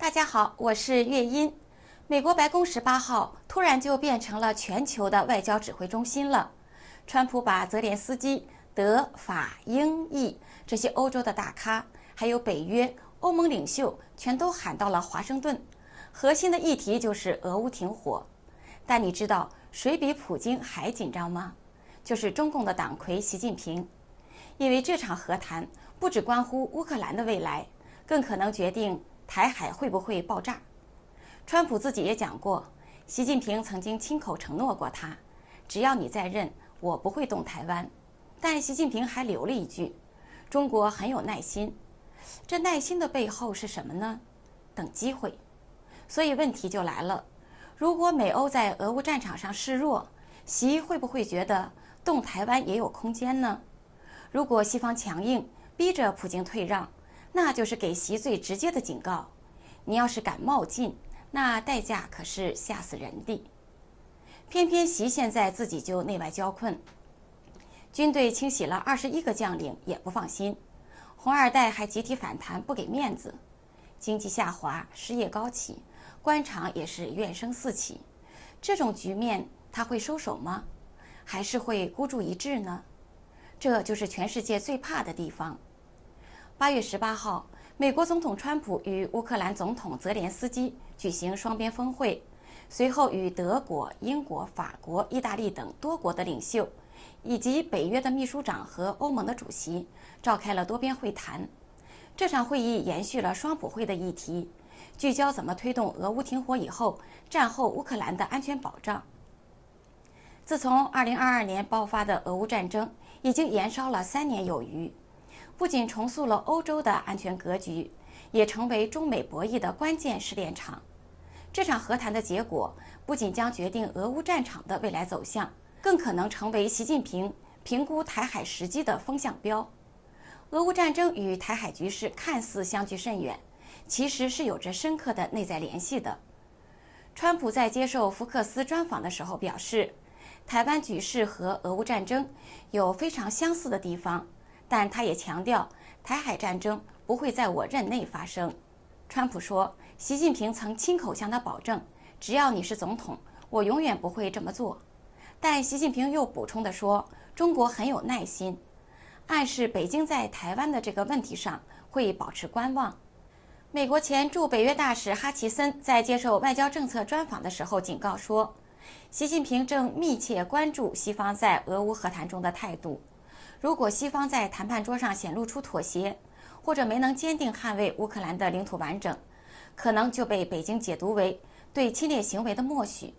大家好，我是月音。美国白宫18号突然就变成了全球的外交指挥中心了。川普把泽连斯基、德、法、英、意这些欧洲的大咖，还有北约、欧盟领袖全都喊到了华盛顿。核心的议题就是俄乌停火。但你知道谁比普京还紧张吗？就是中共的党魁习近平。因为这场和谈不只关乎乌克兰的未来，更可能决定台海会不会爆炸。川普自己也讲过，习近平曾经亲口承诺过他，只要你在任，我不会动台湾。但习近平还留了一句，中国很有耐心。这耐心的背后是什么呢？等机会。所以问题就来了，如果美欧在俄乌战场上示弱，习会不会觉得动台湾也有空间呢？如果西方强硬，逼着普京退让，那就是给习最直接的警告。你要是敢冒进，那代价可是吓死人的。偏偏习现在自己就内外交困，军队清洗了21个将领也不放心，红二代还集体反弹不给面子，经济下滑，失业高企，官场也是怨声四起。这种局面他会收手吗？还是会孤注一掷呢？这就是全世界最怕的地方。8月18号，美国总统川普与乌克兰总统泽连斯基举行双边峰会，随后与德国、英国、法国、意大利等多国的领袖，以及北约的秘书长和欧盟的主席召开了多边会谈。这场会议延续了双普会的议题，聚焦怎么推动俄乌停火以后战后乌克兰的安全保障。自从2022年爆发的俄乌战争已经延烧了3年有余，不仅重塑了欧洲的安全格局，也成为中美博弈的关键试炼场。这场和谈的结果不仅将决定俄乌战场的未来走向，更可能成为习近平评估台海时机的风向标。俄乌战争与台海局势看似相距甚远，其实是有着深刻的内在联系的。川普在接受福克斯专访的时候表示，台湾局势和俄乌战争有非常相似的地方，但他也强调台海战争不会在我任内发生。川普说，习近平曾亲口向他保证，只要你是总统，我永远不会这么做。但习近平又补充地说，中国很有耐心，暗示北京在台湾的这个问题上会保持观望。美国前驻北约大使哈奇森在接受外交政策专访的时候警告说，习近平正密切关注西方在俄乌和谈中的态度。如果西方在谈判桌上显露出妥协，或者没能坚定捍卫乌克兰的领土完整，可能就被北京解读为对侵略行为的默许，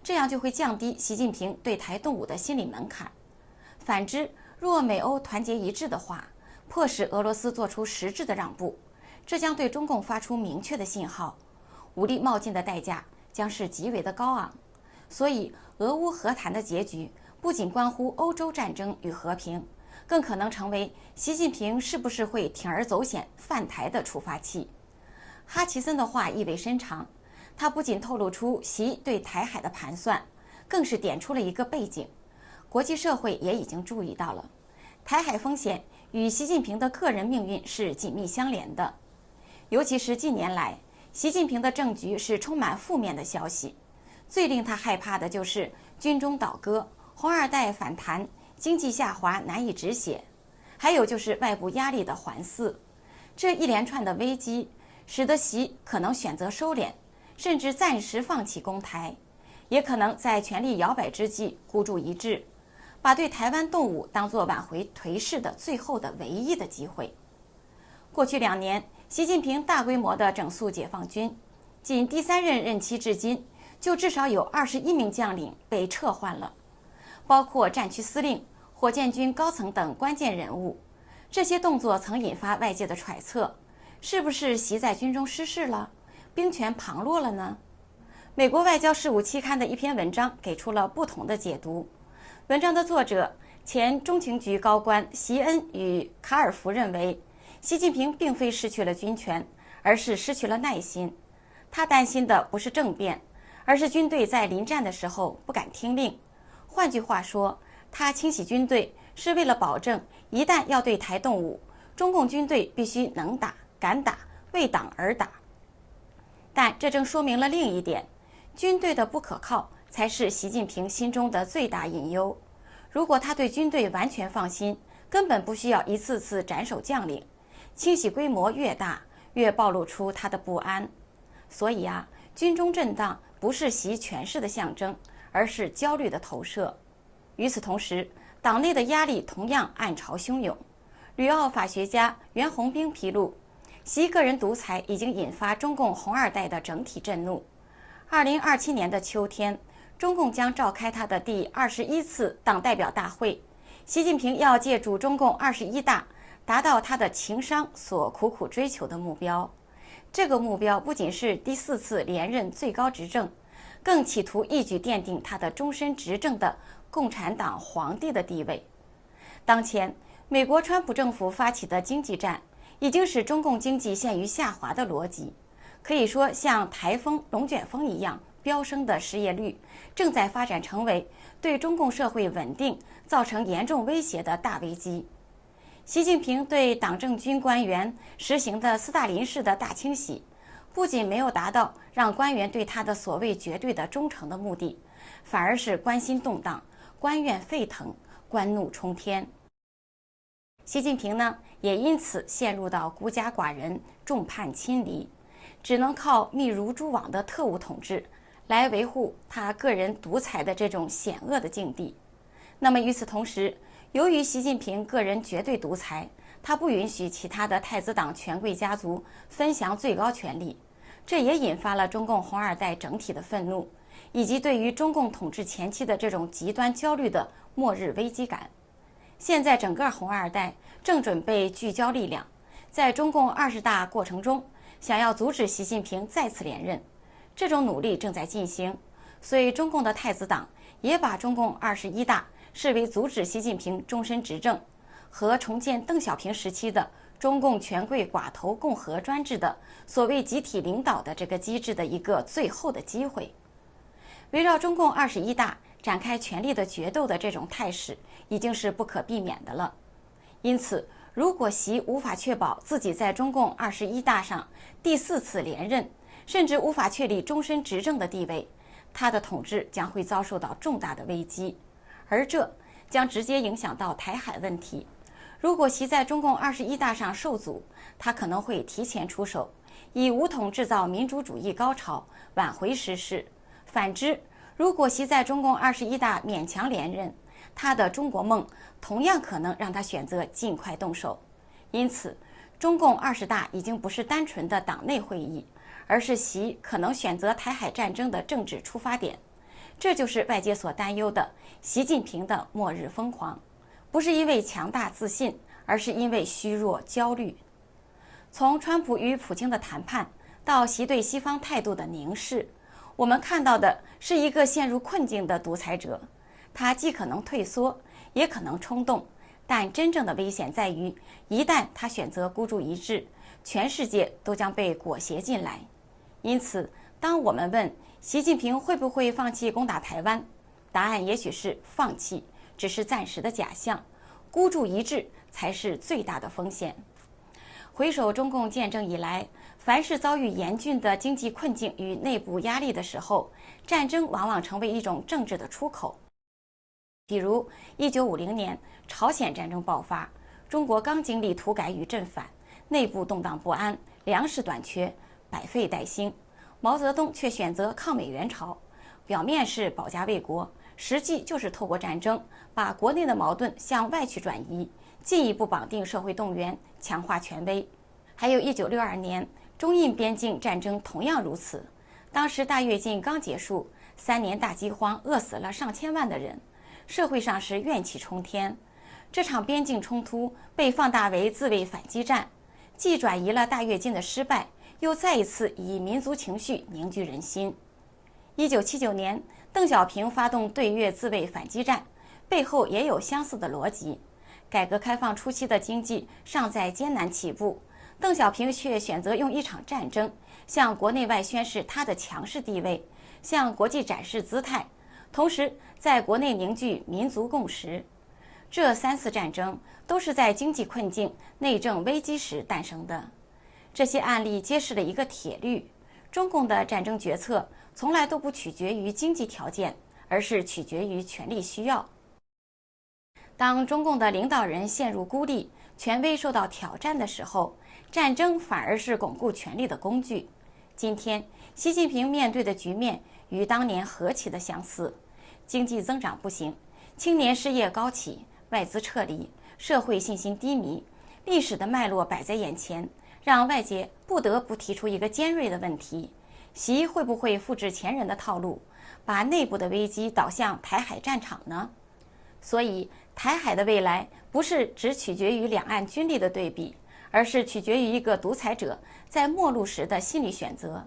这样就会降低习近平对台动武的心理门槛。反之，若美欧团结一致的话，迫使俄罗斯做出实质的让步，这将对中共发出明确的信号，武力冒进的代价将是极为的高昂。所以，俄乌和谈的结局不仅关乎欧洲战争与和平，更可能成为习近平是不是会铤而走险犯台的触发器。哈奇森的话意味深长，他不仅透露出习对台海的盘算，更是点出了一个背景，国际社会也已经注意到了，台海风险与习近平的个人命运是紧密相连的。尤其是近年来，习近平的政局是充满负面的消息，最令他害怕的就是军中倒戈、红二代反弹、经济下滑难以止血，还有就是外部压力的环伺。这一连串的危机使得习可能选择收敛，甚至暂时放弃攻台，也可能在权力摇摆之际孤注一掷，把对台湾动武当作挽回颓势的最后的唯一的机会。过去2年，习近平大规模的整肃解放军，仅第3任任期至今，就至少有21名将领被撤换了，包括战区司令、火箭军高层等关键人物。这些动作曾引发外界的揣测，是不是习在军中失势了，兵权旁落了呢？美国外交事务期刊的一篇文章给出了不同的解读。文章的作者前中情局高官席恩与卡尔福认为，习近平并非失去了军权，而是失去了耐心。他担心的不是政变，而是军队在临战的时候不敢听令。换句话说，他清洗军队是为了保证一旦要对台动武，中共军队必须能打、敢打，为党而打。但这正说明了另一点，军队的不可靠才是习近平心中的最大隐忧。如果他对军队完全放心，根本不需要一次次斩首将领，清洗规模越大，越暴露出他的不安。所以军中震荡不是习权势的象征，而是焦虑的投射。与此同时，党内的压力同样暗潮汹涌。旅澳法学家袁宏兵披露，习个人独裁已经引发中共红二代的整体震怒。2027年的秋天，中共将召开他的第21次党代表大会，习近平要借助中共21大，达到他的情商所苦苦追求的目标。这个目标不仅是第4次连任最高执政，更企图一举奠定他的终身执政的共产党皇帝的地位。当前，美国川普政府发起的经济战，已经使中共经济陷于下滑的逻辑。可以说，像台风、龙卷风一样飙升的失业率，正在发展成为对中共社会稳定造成严重威胁的大危机。习近平对党政军官员实行的斯大林式的大清洗，不仅没有达到让官员对他的所谓绝对的忠诚的目的，反而是官心动荡，官怨沸腾，官怒冲天。习近平呢，也因此陷入到孤家寡人、众叛亲离，只能靠密如蛛网的特务统治来维护他个人独裁的这种险恶的境地。那么与此同时，由于习近平个人绝对独裁，他不允许其他的太子党权贵家族分享最高权力，这也引发了中共红二代整体的愤怒，以及对于中共统治前期的这种极端焦虑的末日危机感。现在整个红二代正准备聚焦力量，在中共20大过程中，想要阻止习近平再次连任，这种努力正在进行。所以中共的太子党也把中共21大视为阻止习近平终身执政和重建邓小平时期的中共权贵寡头共和专制的所谓集体领导的这个机制的一个最后的机会。围绕中共21大展开权力的决斗的这种态势已经是不可避免的了。因此，如果习无法确保自己在中共21大上第4次连任，甚至无法确立终身执政的地位，他的统治将会遭受到重大的危机，而这将直接影响到台海问题。如果习在中共21大上受阻，他可能会提前出手，以武统制造民主主义高潮，挽回时势。反之，如果习在中共21大勉强连任，他的中国梦同样可能让他选择尽快动手。因此，中共20大已经不是单纯的党内会议，而是习可能选择台海战争的政治出发点。这就是外界所担忧的习近平的末日疯狂，不是因为强大自信，而是因为虚弱焦虑。从川普与普京的谈判到习对西方态度的凝视，我们看到的是一个陷入困境的独裁者。他既可能退缩，也可能冲动，但真正的危险在于，一旦他选择孤注一掷，全世界都将被裹挟进来。因此，当我们问习近平会不会放弃攻打台湾，答案也许是放弃，只是暂时的假象，孤注一掷才是最大的风险。回首中共建政以来，凡是遭遇严峻的经济困境与内部压力的时候，战争往往成为一种政治的出口。比如1950年朝鲜战争爆发，中国刚经历土改与镇反，内部动荡不安，粮食短缺，百废待兴，毛泽东却选择抗美援朝，表面是保家卫国，实际就是透过战争把国内的矛盾向外去转移，进一步绑定社会动员，强化权威。还有1962年中印边境战争同样如此，当时大跃进刚结束，3年大饥荒饿死了上千万的人，社会上是怨气冲天。这场边境冲突被放大为自卫反击战，既转移了大跃进的失败，又再一次以民族情绪凝聚人心。1979年，邓小平发动对越自卫反击战，背后也有相似的逻辑。改革开放初期的经济尚在艰难起步，邓小平却选择用一场战争向国内外宣示他的强势地位，向国际展示姿态，同时在国内凝聚民族共识。这3次战争都是在经济困境、内政危机时诞生的。这些案例揭示了一个铁律：中共的战争决策从来都不取决于经济条件，而是取决于权力需要。当中共的领导人陷入孤立，权威受到挑战的时候，战争反而是巩固权力的工具。今天，习近平面对的局面与当年何其的相似，经济增长不行，青年失业高企，外资撤离，社会信心低迷，历史的脉络摆在眼前，让外界不得不提出一个尖锐的问题：习会不会复制前人的套路，把内部的危机导向台海战场呢？所以，台海的未来不是只取决于两岸军力的对比，而是取决于一个独裁者在末路时的心理选择。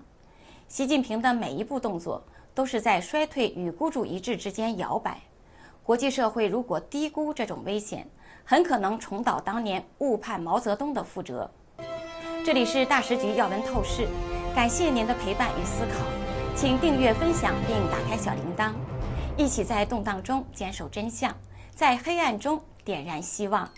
习近平的每一步动作都是在衰退与孤注一掷之间摇摆。国际社会如果低估这种危险，很可能重蹈当年误判毛泽东的覆辙。这里是大时局要闻透视，感谢您的陪伴与思考，请订阅、分享并打开小铃铛，一起在动荡中坚守真相，在黑暗中点燃希望。